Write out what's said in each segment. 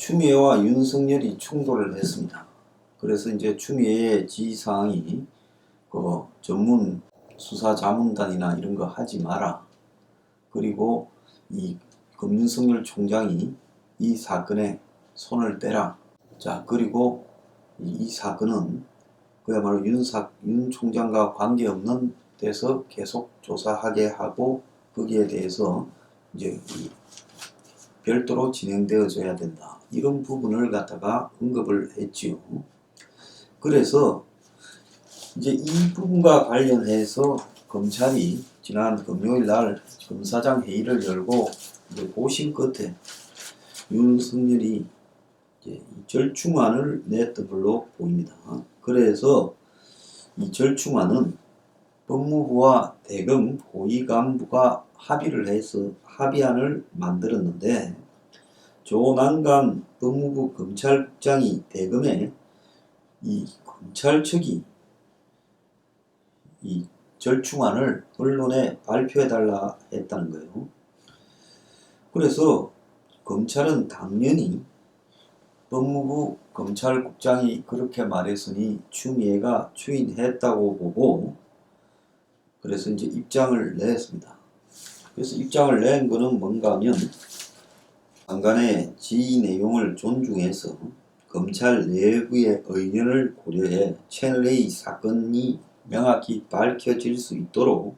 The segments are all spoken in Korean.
추미애와 윤석열이 충돌을 했습니다. 그래서 이제 추미애의 지휘사항이 그 전문 수사자문단이나 이런 거 하지 마라. 그리고 이 검윤석열 총장이 이 사건에 손을 떼라. 자, 그리고 이 사건은 그야말로 윤 총장과 관계없는 데서 계속 조사하게 하고 거기에 대해서 이제 별도로 진행되어져야 된다. 이런 부분을 갖다가 언급을 했지요. 그래서 이제 이 부분과 관련해서 검찰이 지난 금요일 날 검사장 회의를 열고 이제 고심 끝에 윤석열이 이제 절충안을 냈던 걸로 보입니다. 그래서 이 절충안은 법무부와 대검 고위 간부가 합의를 해서 합의안을 만들었는데 조남관 법무부 검찰국장이 대검에 이 검찰 측이 이 절충안을 언론에 발표해달라 했다는 거예요. 그래서 검찰은 당연히 법무부 검찰국장이 그렇게 말했으니 추미애가 추인했다고 보고 그래서 이제 입장을 냈습니다. 그래서 입장을 낸 거는 뭔가 하면 장관의 지휘 내용을 존중해서 검찰 내부의 의견을 고려해 채널A 사건이 명확히 밝혀질 수 있도록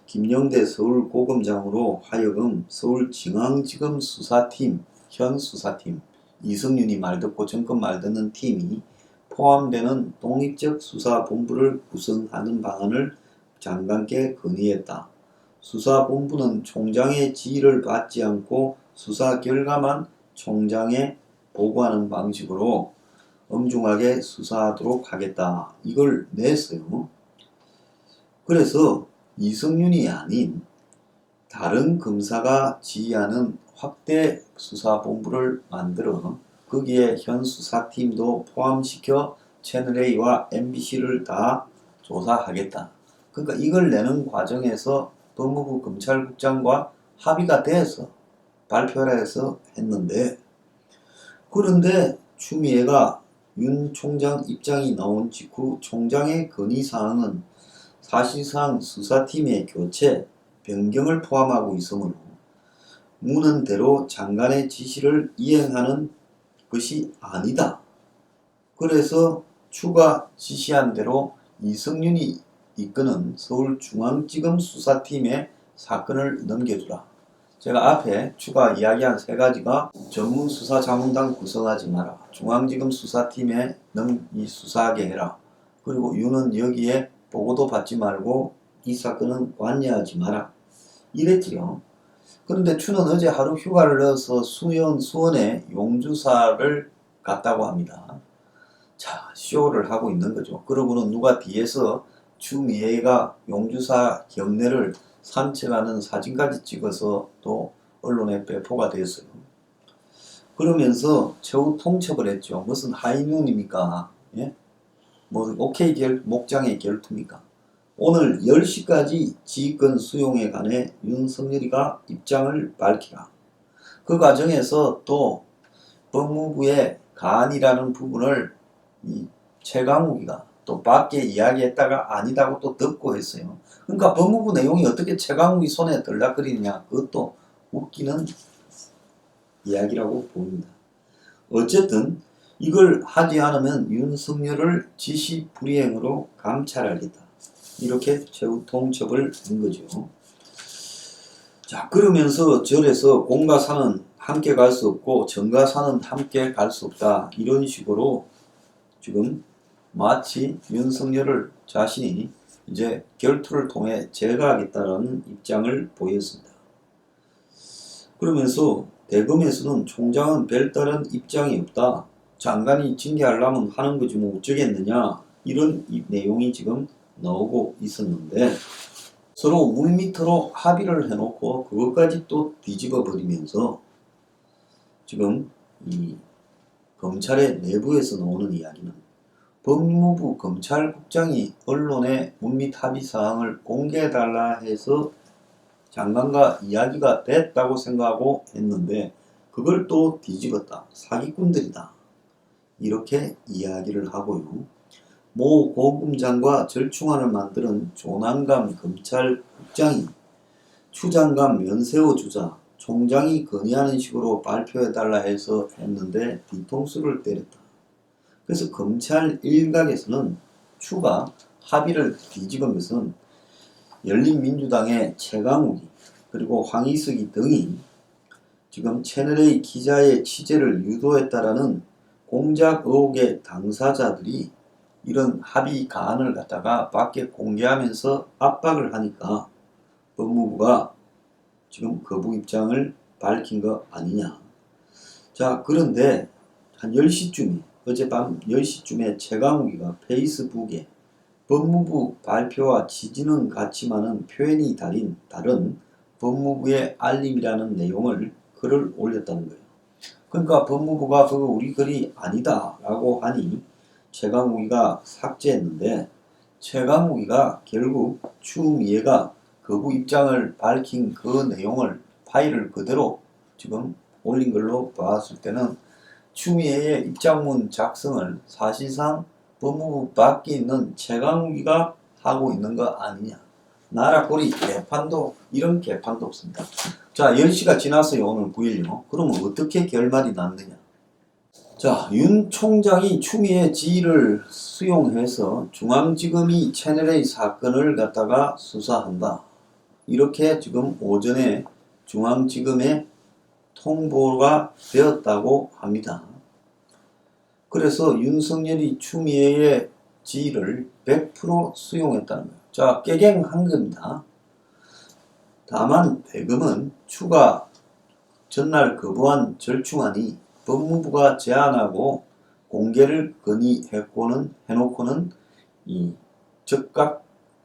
김영대 서울고검장으로 하여금 서울중앙지검 수사팀, 현 수사팀, 이성윤이 말 듣고 정권 말 듣는 팀이 포함되는 독립적 수사본부를 구성하는 방안을 장관께 건의했다. 수사본부는 총장의 지휘를 받지 않고 수사 결과만 총장에 보고하는 방식으로 엄중하게 수사하도록 하겠다. 이걸 냈어요. 그래서 이성윤이 아닌 다른 검사가 지휘하는 확대 수사본부를 만들어 거기에 현 수사팀도 포함시켜 채널A와 MBC를 다 조사하겠다. 그러니까 이걸 내는 과정에서 법무부 검찰국장과 합의가 돼서 발표를 해서 했는데 그런데 추미애가 윤 총장 입장이 나온 직후 총장의 건의사항은 사실상 수사팀의 교체, 변경을 포함하고 있으므로 묻는 대로 장관의 지시를 이행하는 것이 아니다. 그래서 추가 지시한 대로 이성윤이 이끄는 서울중앙지검 수사팀에 사건을 넘겨주라. 제가 앞에 추가 이야기한 세 가지가 전문수사자문단 구성하지 마라. 중앙지검 수사팀에 수사하게 해라. 그리고 윤은 여기에 보고도 받지 말고 이 사건은 관여하지 마라. 이랬지요. 그런데 추는 어제 하루 휴가를 넣어서 수원에 용주사를 갔다고 합니다. 자, 쇼를 하고 있는 거죠. 그러고는 누가 뒤에서 추미애가 용주사 경내를 산책하는 사진까지 찍어서 또 언론에 배포가 됐어요. 그러면서 최후 통첩을 했죠. 무슨 하이눈입니까? 예? 뭐 오케이 목장의 결투입니까? 오늘 10시까지 지휘권 수용에 관해 윤석열이가 입장을 밝히라. 그 과정에서 또 법무부의 가안이라는 부분을 이 최강욱이가 또 밖에 이야기했다가 아니다고 또 덮고 했어요. 그러니까 법무부 내용이 어떻게 최강욱이 손에 들락거리느냐, 그것도 웃기는 이야기라고 봅니다. 어쨌든 이걸 하지 않으면 윤석열을 지시 불이행으로 감찰하겠다. 이렇게 최후 통첩을 한 거죠. 자, 그러면서 절에서 공과 사는 함께 갈 수 없고 정과 사는 함께 갈 수 없다. 이런 식으로 지금 마치 윤석열을 자신이 이제 결투를 통해 제거하겠다는 입장을 보였습니다. 그러면서 대검에서는 총장은 별다른 입장이 없다. 장관이 징계하려면 하는 거지 뭐 어쩌겠느냐. 이런 내용이 지금 나오고 있었는데 서로 물밑으로 합의를 해놓고 그것까지 또 뒤집어 버리면서 지금 이 검찰의 내부에서 나오는 이야기는 법무부 검찰국장이 언론에 물밑 합의사항을 공개해달라 해서 장관과 이야기가 됐다고 생각하고 했는데 그걸 또 뒤집었다. 사기꾼들이다. 이렇게 이야기를 하고요. 모 고검장과 절충안을 만드는 조난감 검찰국장이 추장관 면세워 주자 총장이 건의하는 식으로 발표해달라 해서 했는데 뒤통수를 때렸다. 그래서 검찰 일각에서는 추가 합의를 뒤집은 것은 열린민주당의 최강욱이 그리고 황희석이 등이 지금 채널A 기자의 취재를 유도했다라는 공작 의혹의 당사자들이 이런 합의 가안을 갖다가 밖에 공개하면서 압박을 하니까 법무부가 지금 거부 입장을 밝힌 거 아니냐. 자, 그런데 한 10시쯤에 어젯밤 10시쯤에 최강욱이가 페이스북에 법무부 발표와 취지는 같지만은 표현이 다른 법무부의 알림이라는 내용을 글을 올렸다는 거예요. 그러니까 법무부가 그거 우리 글이 아니다 라고 하니 최강욱이가 삭제했는데 최강욱이가 결국 추미애가 거부 입장을 밝힌 그 내용을 파일을 그대로 지금 올린 걸로 봤을 때는 추미애의 입장문 작성을 사실상 법무부 밖에 있는 최강욱이가 하고 있는 거 아니냐. 나라꼴이 개판도 이런 개판도 없습니다. 자, 10시가 지났어요. 오늘 9일요. 그러면 어떻게 결말이 났느냐. 자, 윤 총장이 추미애 지휘를 수용해서 중앙지검이 채널A 사건을 갖다가 수사한다. 이렇게 지금 오전에 중앙지검에 통보가 되었다고 합니다. 그래서 윤석열이 추미애의 지휘를 100% 수용했다는 거예요. 자, 깨갱한 겁니다. 다만 대금은 추가 전날 거부한 절충안이 법무부가 제안하고 공개를 건의해놓고는 이 즉각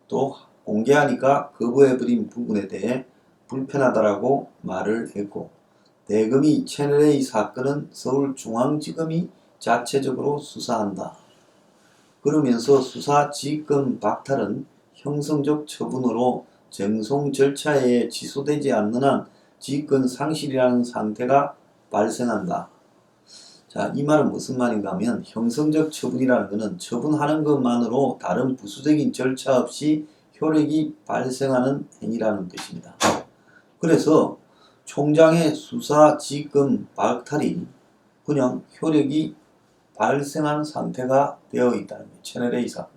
또 공개하니까 거부해버린 부분에 대해 불편하다라고 말을 했고 대금이 채널A 사건은 서울중앙지검이 자체적으로 수사한다. 그러면서 수사지휘권 박탈은 형성적 처분으로 정송 절차에 취소되지 않는 한 지휘권 상실이라는 상태가 발생한다. 자, 이 말은 무슨 말인가 하면 형성적 처분이라는 것은 처분하는 것만으로 다른 부수적인 절차 없이 효력이 발생하는 행위라는 뜻입니다. 그래서 총장의 수사지휘권 박탈이 그냥 효력이 발생한 상태가 되어 있다는 거예요. 채널A 사건.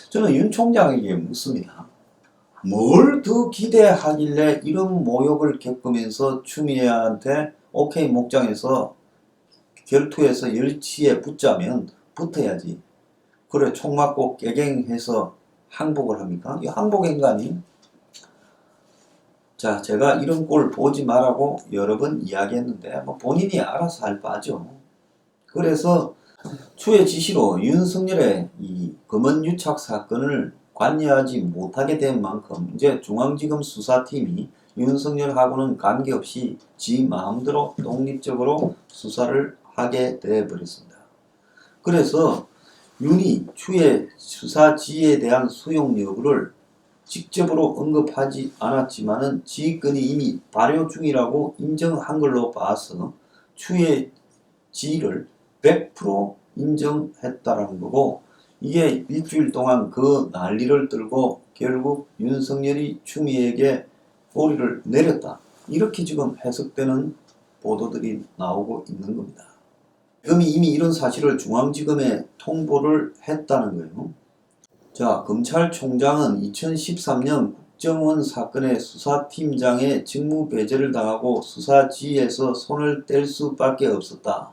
저는 윤 총장에게 묻습니다. 뭘 더 기대하길래 이런 모욕을 겪으면서 추미애한테 OK 목장에서 결투해서 10시에 붙자면 붙어야지. 그래 총 맞고 깨갱해서 항복을 합니까? 이 항복행간이. 자, 제가 이런 꼴 보지 말라고 여러 번 이야기했는데 뭐 본인이 알아서 할 바죠. 그래서 추의 지시로 윤석열의 이 검언유착 사건을 관여하지 못하게 된 만큼 이제 중앙지검 수사팀이 윤석열하고는 관계없이 지 마음대로 독립적으로 수사를 하게 되어버렸습니다. 그래서 윤이 추의 수사 지휘에 대한 수용 여부를 직접으로 언급하지 않았지만은 지휘권이 이미 발효 중이라고 인정한 걸로 봐서 추의 지휘를 100% 인정했다라는 거고 이게 일주일 동안 그 난리를 떨고 결국 윤석열이 추미애에게 꼬리를 내렸다. 이렇게 지금 해석되는 보도들이 나오고 있는 겁니다. 지금이 이미 이런 사실을 중앙지검에 통보를 했다는 거예요. 자, 검찰총장은 2013년 국정원 사건의 수사팀장의 직무 배제를 당하고 수사지휘에서 손을 뗄 수밖에 없었다.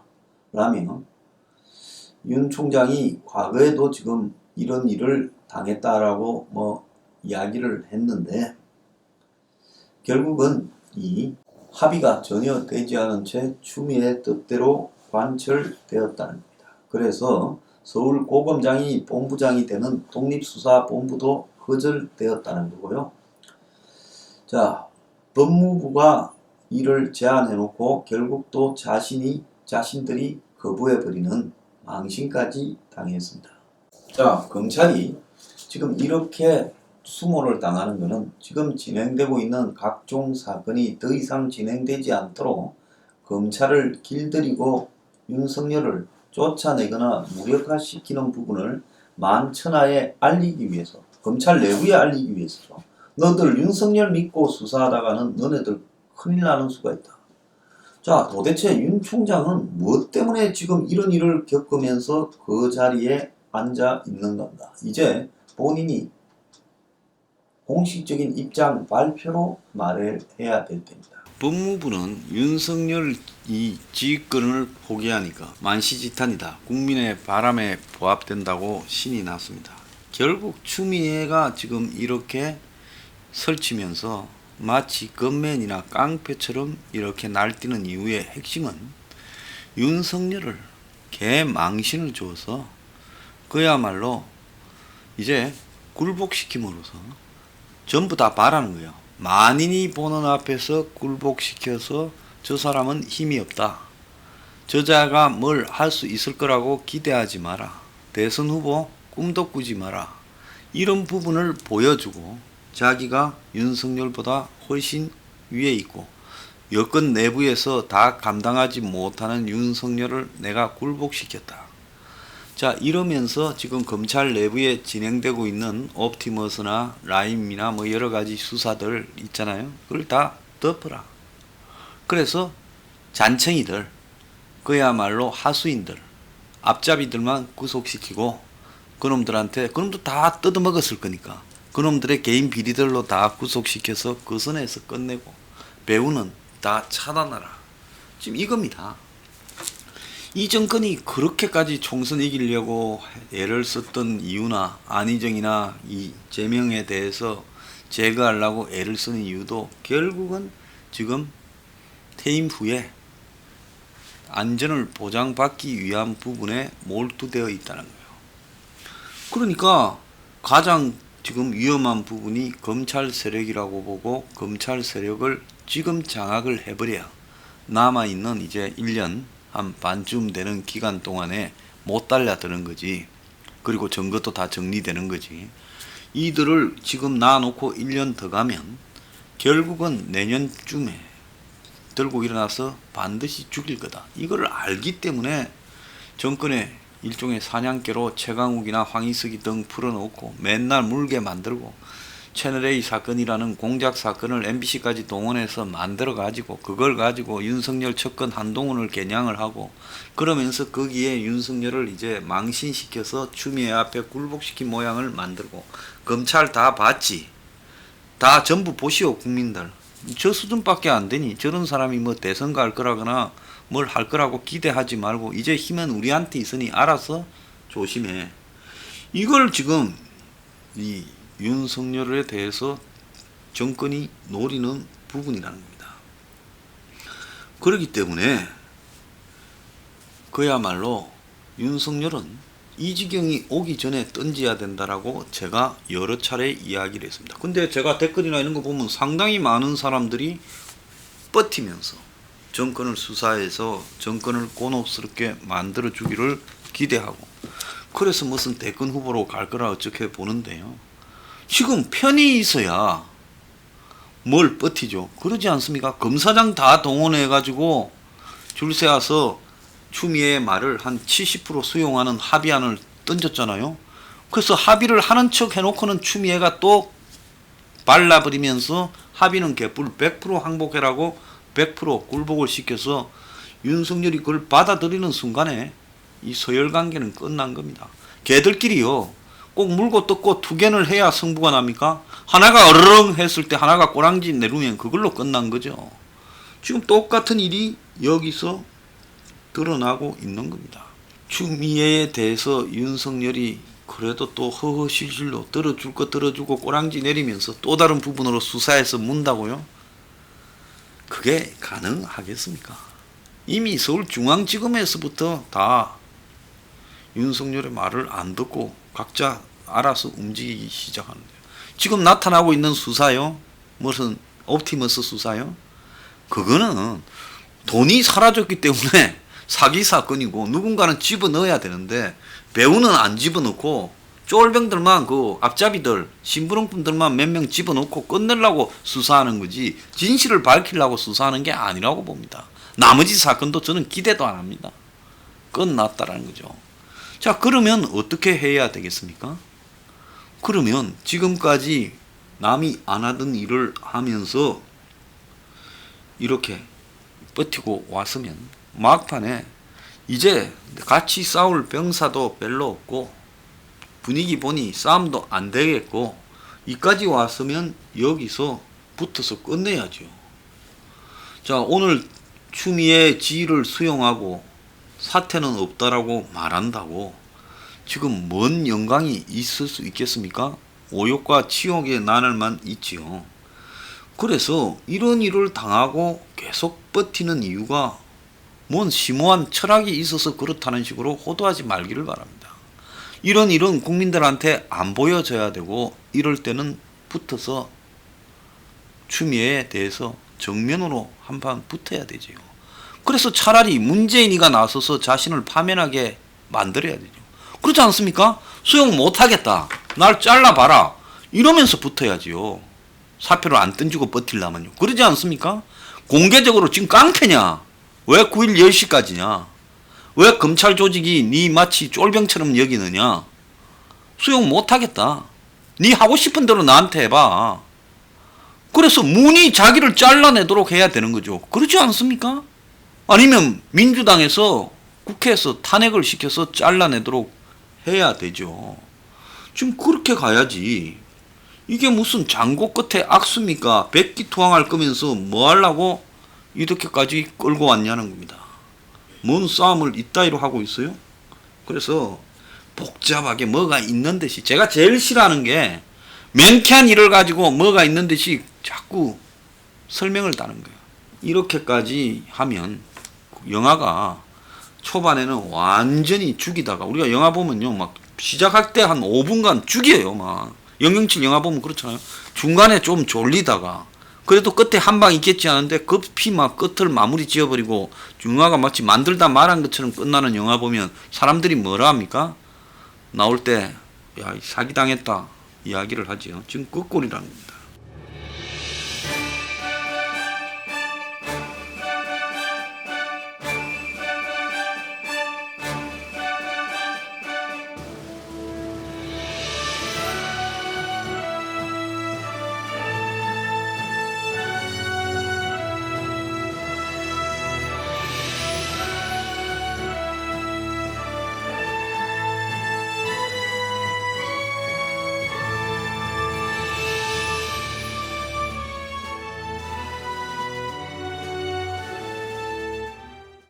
라며 윤 총장이 과거에도 지금 이런 일을 당했다라고 이야기를 했는데 결국은 이 합의가 전혀 되지 않은 채 추미애 뜻대로 관철되었다는 겁니다. 그래서 서울고검장이 본부장이 되는 독립수사본부도 거절되었다는 거고요. 자, 법무부가 이를 제안해놓고 결국 또 자신들이 거부해버리는 망신까지 당했습니다. 자, 검찰이 지금 이렇게 수모를 당하는 것은 지금 진행되고 있는 각종 사건이 더 이상 진행되지 않도록 검찰을 길들이고 윤석열을 쫓아내거나 무력화시키는 부분을 만천하에 알리기 위해서, 검찰 내부에 알리기 위해서죠. 너들 윤석열 믿고 수사하다가는 너네들 큰일 나는 수가 있다. 자, 도대체 윤 총장은 무엇 때문에 지금 이런 일을 겪으면서 그 자리에 앉아 있는 건가? 이제 본인이 공식적인 입장 발표로 말을 해야 될 때입니다. 법무부는 윤석열 이 지휘권을 포기하니까 만시지탄이다. 국민의 바람에 부합된다고 신이 났습니다. 결국 추미애가 지금 이렇게 설치면서 마치 건맨이나 깡패처럼 이렇게 날뛰는 이유의 핵심은 윤석열을 개망신을 주어서 그야말로 이제 굴복시킴으로써 전부 다 바라는 거예요. 만인이 보는 앞에서 굴복시켜서 저 사람은 힘이 없다. 저자가 뭘 할 수 있을 거라고 기대하지 마라. 대선 후보 꿈도 꾸지 마라. 이런 부분을 보여주고 자기가 윤석열보다 훨씬 위에 있고 여권 내부에서 다 감당하지 못하는 윤석열을 내가 굴복시켰다. 자, 이러면서 지금 검찰 내부에 진행되고 있는 옵티머스나 라임이나 뭐 여러 가지 수사들 있잖아요. 그걸 다 덮어라. 그래서 잔챙이들, 그야말로 하수인들, 앞잡이들만 구속시키고 그놈들한테, 그놈도 다 뜯어먹었을 거니까 그놈들의 개인 비리들로 다 구속시켜서 그 선에서 끝내고 배우는 다 차단하라. 지금 이겁니다. 이 정권이 그렇게까지 총선 이기려고 애를 썼던 이유나 안희정이나 이재명에 대해서 제거하려고 애를 쓰는 이유도 결국은 지금 퇴임 후에 안전을 보장받기 위한 부분에 몰두되어 있다는 거예요. 그러니까 가장 지금 위험한 부분이 검찰 세력이라고 보고 검찰 세력을 지금 장악을 해버려야 남아있는 이제 1년 한 반쯤 되는 기간 동안에 못 달려드는 거지. 그리고 증거도 다 정리되는 거지. 이들을 지금 놔놓고 1년 더 가면 결국은 내년쯤에 들고 일어나서 반드시 죽일 거다. 이걸 알기 때문에 정권의 일종의 사냥개로 최강욱이나 황희석이 등 풀어놓고 맨날 물게 만들고 채널A 사건이라는 공작 사건을 MBC까지 동원해서 만들어가지고 그걸 가지고 윤석열 측근 한동훈을 겨냥을 하고 그러면서 거기에 윤석열을 이제 망신시켜서 추미애 앞에 굴복시킨 모양을 만들고 검찰 다 봤지. 다 전부 보시오 국민들. 저 수준밖에 안 되니 저런 사람이 뭐 대선 갈 거라거나 뭘 할 거라고 기대하지 말고 이제 힘은 우리한테 있으니 알아서 조심해. 이걸 지금 이 윤석열에 대해서 정권이 노리는 부분이라는 겁니다. 그렇기 때문에 그야말로 윤석열은 이 지경이 오기 전에 던져야 된다라고 제가 여러 차례 이야기를 했습니다. 근데 제가 댓글이나 이런 거 보면 상당히 많은 사람들이 버티면서 정권을 수사해서 정권을 곤혹스럽게 만들어 주기를 기대하고 그래서 무슨 대권 후보로 갈 거라 어떻게 보는데요. 지금 편이 있어야 뭘 버티죠. 그러지 않습니까? 검사장 다 동원해가지고 줄 세워서 추미애의 말을 한 70% 수용하는 합의안을 던졌잖아요. 그래서 합의를 하는 척 해놓고는 추미애가 또 발라버리면서 합의는 개뿔 100% 항복해라고 100% 굴복을 시켜서 윤석열이 그걸 받아들이는 순간에 이 서열 관계는 끝난 겁니다. 걔들끼리요. 꼭 물고 뜯고 투견을 해야 승부가 납니까? 하나가 어르렁 했을 때 하나가 꼬랑지 내리면 그걸로 끝난 거죠. 지금 똑같은 일이 여기서 드러나고 있는 겁니다. 추미애에 대해서 윤석열이 그래도 또 허허실실로 들어줄 거 들어주고 꼬랑지 내리면서 또 다른 부분으로 수사해서 문다고요? 그게 가능하겠습니까? 이미 서울중앙지검에서부터 다 윤석열의 말을 안 듣고 각자 알아서 움직이기 시작하는데요. 지금 나타나고 있는 수사요? 무슨 옵티머스 수사요? 그거는 돈이 사라졌기 때문에 사기 사건이고 누군가는 집어넣어야 되는데 배우는 안 집어넣고 쫄병들만 그 앞잡이들 심부름꾼들만 몇 명 집어넣고 끝내려고 수사하는 거지 진실을 밝히려고 수사하는 게 아니라고 봅니다. 나머지 사건도 저는 기대도 안 합니다. 끝났다라는 거죠. 자, 그러면 어떻게 해야 되겠습니까? 그러면 지금까지 남이 안 하던 일을 하면서 이렇게 버티고 왔으면 막판에 이제 같이 싸울 병사도 별로 없고 분위기 보니 싸움도 안 되겠고 이까지 왔으면 여기서 붙어서 끝내야죠. 자, 오늘 추미애 지휘를 수용하고 사태는 없다라고 말한다고 지금 뭔 영광이 있을 수 있겠습니까? 오욕과 치욕의 나날만 있지요. 그래서 이런 일을 당하고 계속 버티는 이유가 뭔 심오한 철학이 있어서 그렇다는 식으로 호도하지 말기를 바랍니다. 이런 일은 국민들한테 안 보여져야 되고 이럴 때는 붙어서 추미애에 대해서 정면으로 한판 붙어야 되죠. 그래서 차라리 문재인이가 나서서 자신을 파면하게 만들어야 되죠. 그렇지 않습니까? 수용 못하겠다. 날 잘라봐라. 이러면서 붙어야지요. 사표를 안 던지고 버틸라면요. 그러지 않습니까? 공개적으로 지금 깡패냐? 왜 9일 10시까지냐? 왜 검찰 조직이 네 마치 쫄병처럼 여기느냐? 수용 못하겠다. 네 하고 싶은 대로 나한테 해봐. 그래서 문이 자기를 잘라내도록 해야 되는 거죠. 그렇지 않습니까? 아니면 민주당에서 국회에서 탄핵을 시켜서 잘라내도록 해야 되죠. 지금 그렇게 가야지. 이게 무슨 장고 끝에 악수입니까? 백기투항할 거면서 뭐 하려고 이렇게까지 끌고 왔냐는 겁니다. 뭔 싸움을 이따위로 하고 있어요? 그래서 복잡하게 뭐가 있는 듯이, 제가 제일 싫어하는 게 명쾌한 일을 가지고 뭐가 있는 듯이 자꾸 설명을 따는 거예요. 이렇게까지 하면 영화가 초반에는 완전히 죽이다가, 우리가 영화 보면요, 막 시작할 때 한 5분간 죽여요. 막 007 영화 보면 그렇잖아요. 중간에 좀 졸리다가 그래도 끝에 한 방 있겠지 하는데 급히 막 끝을 마무리 지어버리고 영화가 마치 만들다 말한 것처럼 끝나는 영화 보면 사람들이 뭐라 합니까? 나올 때 야, 사기당했다 이야기를 하지요. 지금 그 꼴이라는 겁니다.